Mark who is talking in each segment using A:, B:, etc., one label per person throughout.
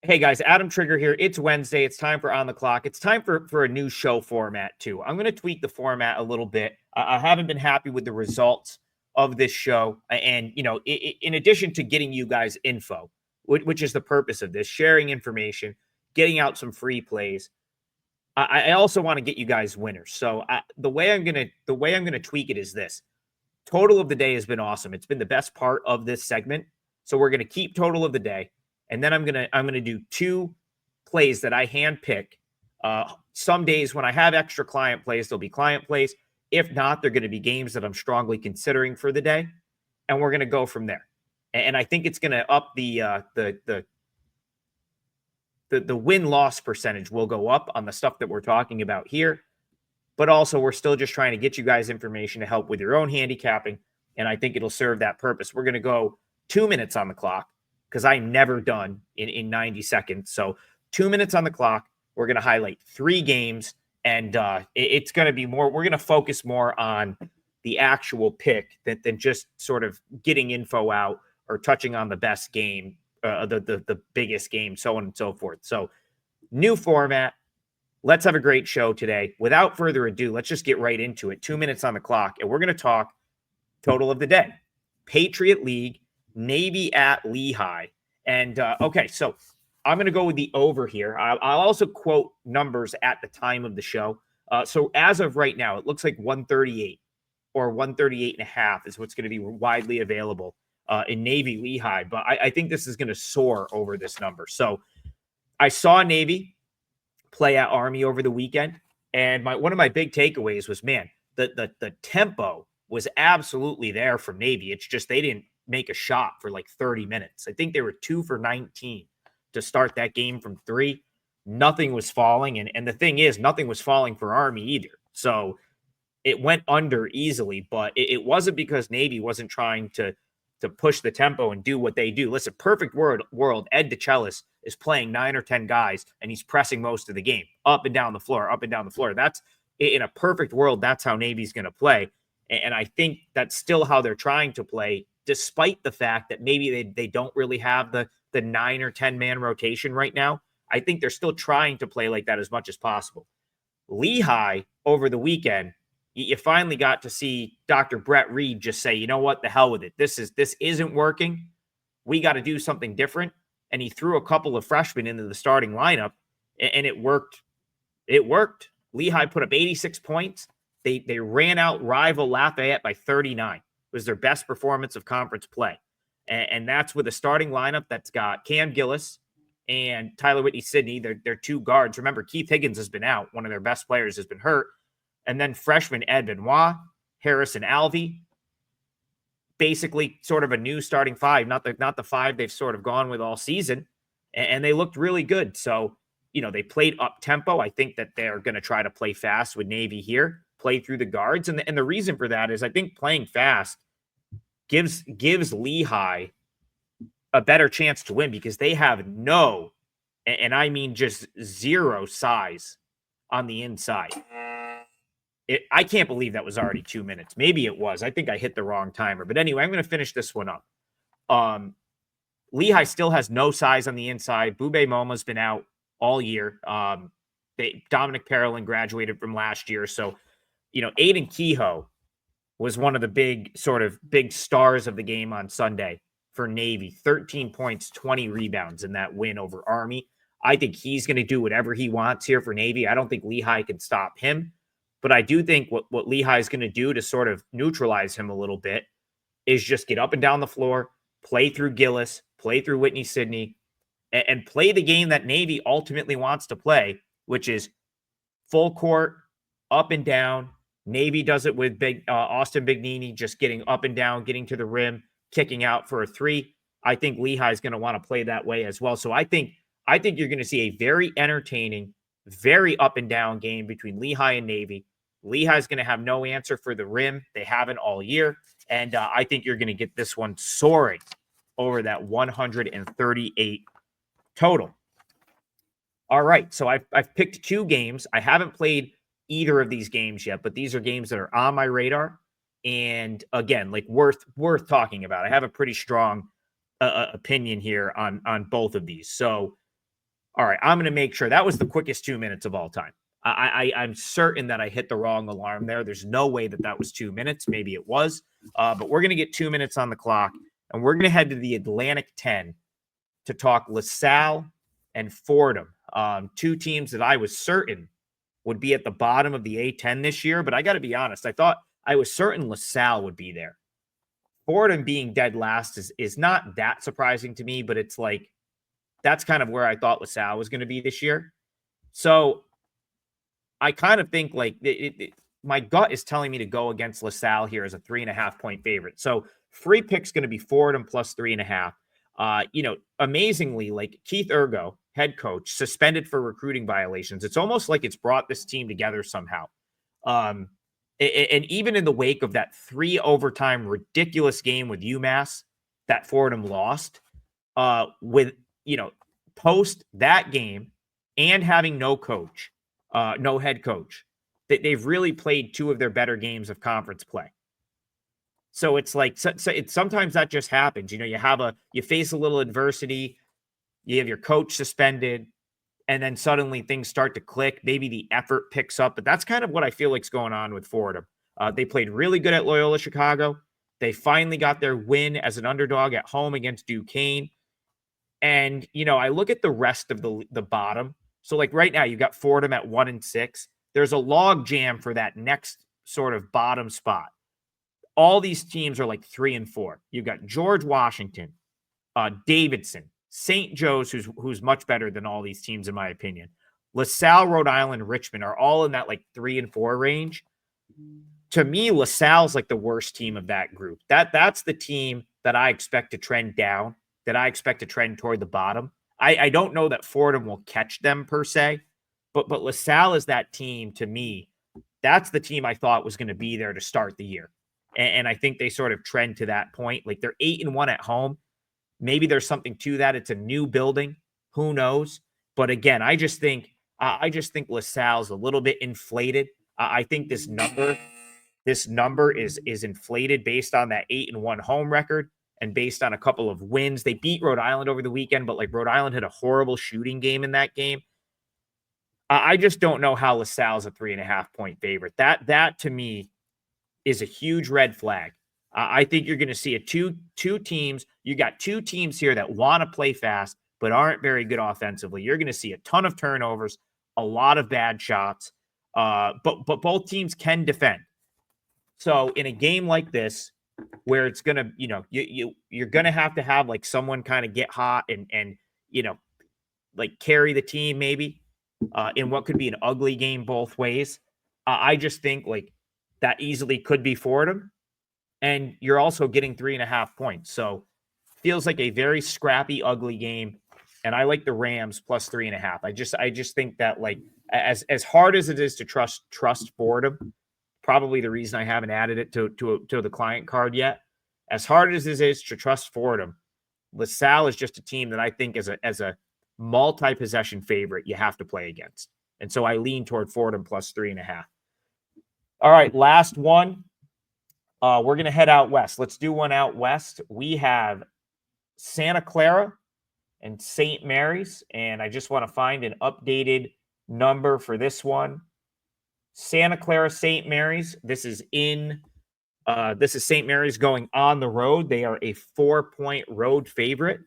A: Hey guys, Adam Trigger here. It's Wednesday. It's time for On the Clock. It's time for a new show format too. I'm going to tweak the format a little bit. I haven't been happy with the results of this show, and in addition to getting you guys info, which is the purpose of this, sharing information, getting out some free plays. I also want to get you guys winners. So the way I'm gonna tweak it is this: total of the day has been awesome. It's been the best part of this segment. So we're gonna keep total of the day. And then I'm gonna do two plays that I hand pick. Some days when I have extra client plays, there'll be client plays. If not, they're going to be games that I'm strongly considering for the day, and we're going to go from there. And I think it's going to up the win-loss percentage will go up on the stuff that we're talking about here. But also, we're still just trying to get you guys information to help with your own handicapping, and I think it'll serve that purpose. We're going to go 2 minutes on the clock, because I'm never done in 90 seconds. So 2 minutes on the clock. We're going to highlight three games, and it's going to be more. We're going to focus more on the actual pick than just sort of getting info out or touching on the best game, the biggest game, so on and so forth. So new format. Let's have a great show today. Without further ado, let's just get right into it. 2 minutes on the clock, and we're going to talk total of the day. Patriot League, Navy at Lehigh. And okay, so I'm going to go with the over here. I'll also quote numbers at the time of the show. So as of right now, it looks like 138 or 138 and a half is what's going to be widely available in Navy Lehigh. But I think this is going to soar over this number. So I saw Navy play at Army over the weekend, and one of my big takeaways was, man, the tempo was absolutely there from Navy. It's just they didn't make a shot for like 30 minutes. I think they were 2 for 19 to start that game from three. Nothing was falling. And the thing is, nothing was falling for Army either. So it went under easily, but it wasn't because Navy wasn't trying to push the tempo and do what they do. Listen, perfect world. Ed DeChellis is playing 9 or 10 guys, and he's pressing most of the game up and down the floor, up and down the floor. That's in a perfect world. That's how Navy's going to play. And I think that's still how they're trying to play, despite the fact that maybe they don't really have the 9 or 10 man rotation right now. I think they're still trying to play like that as much as possible. Lehigh over the weekend, you finally got to see Dr. Brett Reed just say, you know what, the hell with it. This isn't working. We got to do something different. And he threw a couple of freshmen into the starting lineup, and it worked. It worked. Lehigh put up 86 points. They ran out rival Lafayette by 39. It was their best performance of conference play. And that's with a starting lineup that's got Cam Gillis and Tyler Whitney-Sidney. They're two guards. Remember, Keith Higgins has been out. One of their best players has been hurt. And then freshman Ed Benoit, Harrison Alvey, basically sort of a new starting five, not the five they've sort of gone with all season. And they looked really good. So, they played up tempo. I think that they're going to try to play fast with Navy here, play through the guards. And the reason for that is I think playing fast gives Lehigh a better chance to win, because they have no, and I mean just zero size on the inside. I can't believe that was already 2 minutes. Maybe it was. I think I hit the wrong timer. But anyway, I'm going to finish this one up. Lehigh still has no size on the inside. Bube Moma's been out all year. Dominic Parolin graduated from last year. So, Aiden Kehoe was one of the big stars of the game on Sunday for Navy. 13 points, 20 rebounds in that win over Army. I think he's going to do whatever he wants here for Navy. I don't think Lehigh can stop him. But I do think what Lehigh is going to do to sort of neutralize him a little bit is just get up and down the floor, play through Gillis, play through Whitney-Sidney, and play the game that Navy ultimately wants to play, which is full court, up and down. Navy does it with Austin Bignini, just getting up and down, getting to the rim, kicking out for a three. I think Lehigh is going to want to play that way as well. So I think you're going to see a very entertaining, very up and down game between Lehigh and Navy. Lehigh is going to have no answer for the rim. They haven't all year. And I think you're going to get this one soaring over that 138 total. All right. So I've picked two games. I haven't played either of these games yet, but these are games that are on my radar. And again, like worth talking about. I have a pretty strong opinion here on both of these. So All right, I'm going to make sure that was the quickest 2 minutes of all time. I'm certain that I hit the wrong alarm there. There's no way that was 2 minutes. Maybe it was, but we're going to get 2 minutes on the clock, and we're going to head to the Atlantic 10 to talk LaSalle and Fordham, two teams that I was certain would be at the bottom of the A10 this year. But I got to be honest, I was certain LaSalle would be there. Fordham being dead last is not that surprising to me, but it's like that's kind of where I thought LaSalle was going to be this year. So I kind of think like my gut is telling me to go against LaSalle here as a 3.5 point favorite. So free pick's going to be Fordham plus 3.5. Amazingly, like Keith Ergo, head coach, suspended for recruiting violations. It's almost like it's brought this team together somehow. And even in the wake of that 3 overtime ridiculous game with UMass that Fordham lost, post that game and having no head coach, they've really played 2 of their better games of conference play. So it's like, sometimes that just happens. You face a little adversity, you have your coach suspended, and then suddenly things start to click. Maybe the effort picks up, but that's kind of what I feel like's going on with Fordham. They played really good at Loyola Chicago. They finally got their win as an underdog at home against Duquesne. And, I look at the rest of the bottom. So like right now you've got Fordham at 1-6. There's a log jam for that next sort of bottom spot. All these teams are like 3-4. You've got George Washington, Davidson, St. Joe's, who's much better than all these teams, in my opinion. LaSalle, Rhode Island, Richmond are all in that like 3-4 range. To me, LaSalle's like the worst team of that group. That's the team that I expect to trend down, that I expect to trend toward the bottom. I don't know that Fordham will catch them per se, but LaSalle is that team to me. That's the team I thought was going to be there to start the year. And I think they sort of trend to that point. Like they're 8-1 at home. Maybe there's something to that. It's a new building. Who knows? But again, I just think LaSalle's a little bit inflated. I think this number is inflated based on that 8-1 home record and based on a couple of wins. They beat Rhode Island over the weekend, but like Rhode Island had a horrible shooting game in that game. I just don't know how LaSalle's a 3.5 point favorite. That to me is a huge red flag. I think you're going to see two teams. You got 2 teams here that want to play fast, but aren't very good offensively. You're going to see a ton of turnovers, a lot of bad shots, but both teams can defend. So in a game like this, where it's going to, you're going to have like someone kind of get hot and like carry the team maybe in what could be an ugly game both ways. I just think like that easily could be Fordham. And you're also getting 3.5 points. So feels like a very scrappy, ugly game. And I like the Rams plus 3.5. I just think that like as hard as it is to trust Fordham, probably the reason I haven't added it to the client card yet. As hard as it is to trust Fordham, LaSalle is just a team that I think as a multi-possession favorite you have to play against. And so I lean toward Fordham plus 3.5. All right, last one. We're going to head out west. Let's do one out west. We have Santa Clara and St. Mary's, and I just want to find an updated number for this one. Santa Clara, St. Mary's. This is St. Mary's going on the road. They are a 4-point road favorite,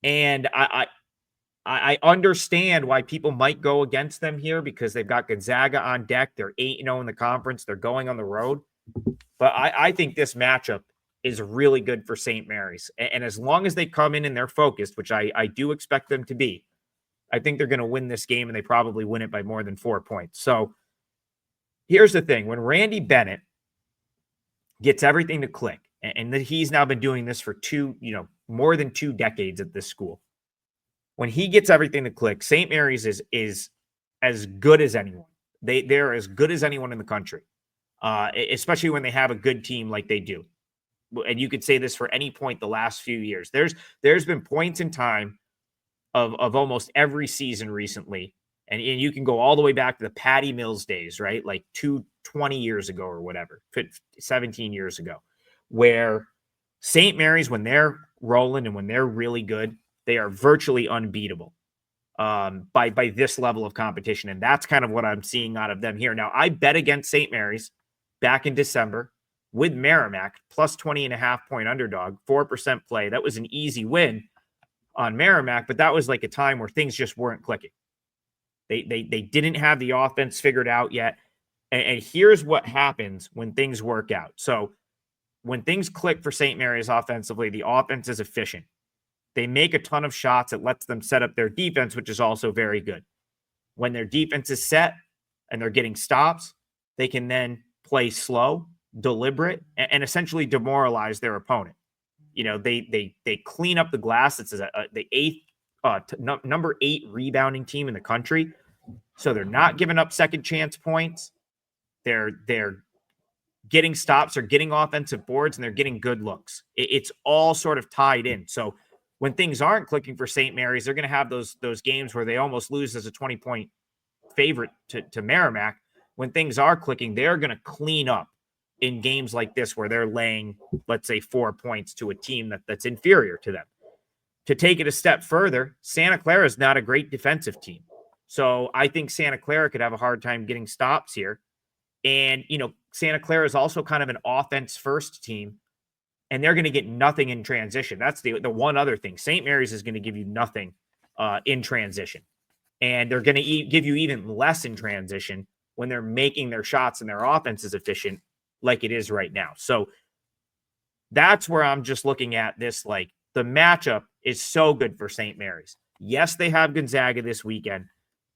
A: and I understand why people might go against them here because they've got Gonzaga on deck. They're 8-0 in the conference. They're going on the road. But I think this matchup is really good for St. Mary's. And as long as they come in and they're focused, which I do expect them to be, I think they're going to win this game, and they probably win it by more than 4 points. So here's the thing. When Randy Bennett gets everything to click, and he's now been doing this for more than 2 decades at this school. When he gets everything to click, St. Mary's is as good as anyone. They're as good as anyone in the country. Especially when they have a good team like they do. And you could say this for any point the last few years. There's been points in time of almost every season recently, and you can go all the way back to the Patty Mills days, right? Like 20 years ago or whatever, 17 years ago, where St. Mary's, when they're rolling and when they're really good, they are virtually unbeatable. by this level of competition. And that's kind of what I'm seeing out of them here. Now, I bet against St. Mary's back in December with Merrimack, plus 20.5-point underdog, 4% play. That was an easy win on Merrimack, but that was like a time where things just weren't clicking. They didn't have the offense figured out yet. And here's what happens when things work out. So when things click for St. Mary's offensively, the offense is efficient. They make a ton of shots. It lets them set up their defense, which is also very good. When their defense is set and they're getting stops, they can then play slow, deliberate, and essentially demoralize their opponent. You know, they clean up the glass. It's the number 8 rebounding team in the country. So they're not giving up second chance points. They're getting stops or getting offensive boards, and they're getting good looks. It's all sort of tied in. So when things aren't clicking for St. Mary's, they're going to have those games where they almost lose as a 20-point favorite to Merrimack. When things are clicking, they're going to clean up in games like this where they're laying, let's say, 4 points to a team that's inferior to them. To take it a step further, Santa Clara is not a great defensive team. So I think Santa Clara could have a hard time getting stops here. And, you know, Santa Clara is also kind of an offense-first team, and they're going to get nothing in transition. That's the one other thing. St. Mary's is going to give you nothing in transition. And they're going to give you even less in transition when they're making their shots and their offense is efficient like it is right now. So that's where I'm just looking at this. Like, the matchup is so good for St. Mary's. Yes, they have Gonzaga this weekend,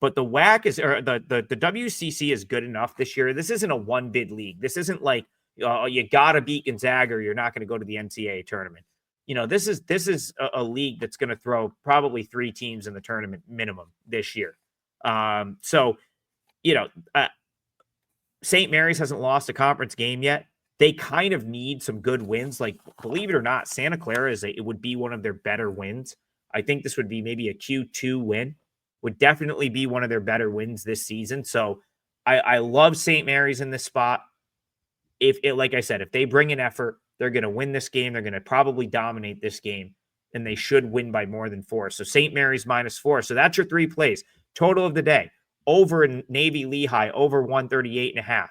A: but the WAC is, or the WCC is good enough this year. This isn't a one-bid league. This isn't like you got to beat Gonzaga or you're not going to go to the NCAA tournament. You know, this is a league that's going to throw probably 3 teams in the tournament minimum this year. So, you know, St. Mary's hasn't lost a conference game yet. They kind of need some good wins. Like, believe it or not, Santa Clara it would be one of their better wins. I think this would be maybe a Q2 win. Would definitely be one of their better wins this season. So I love St. Mary's in this spot. Like I said, if they bring an effort, they're going to win this game. They're going to probably dominate this game, and they should win by more than 4. So St. Mary's -4. So that's your 3 plays. Total of the day. Over in Navy Lehigh, over 138.5.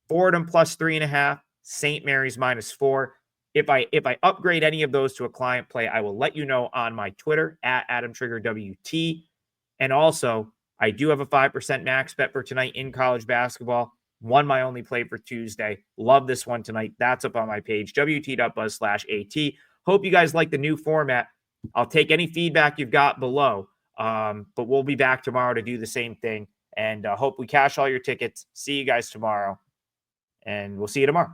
A: Fordham +3.5. St. Mary's -4. If I upgrade any of those to a client play, I will let you know on my Twitter at AdamTriggerWT. And also, I do have a 5% max bet for tonight in college basketball. Won my only play for Tuesday. Love this one tonight. That's up on my page, wt.buzz/AT. Hope you guys like the new format. I'll take any feedback you've got below. But we'll be back tomorrow to do the same thing. And hope we cash all your tickets. See you guys tomorrow. And we'll see you tomorrow.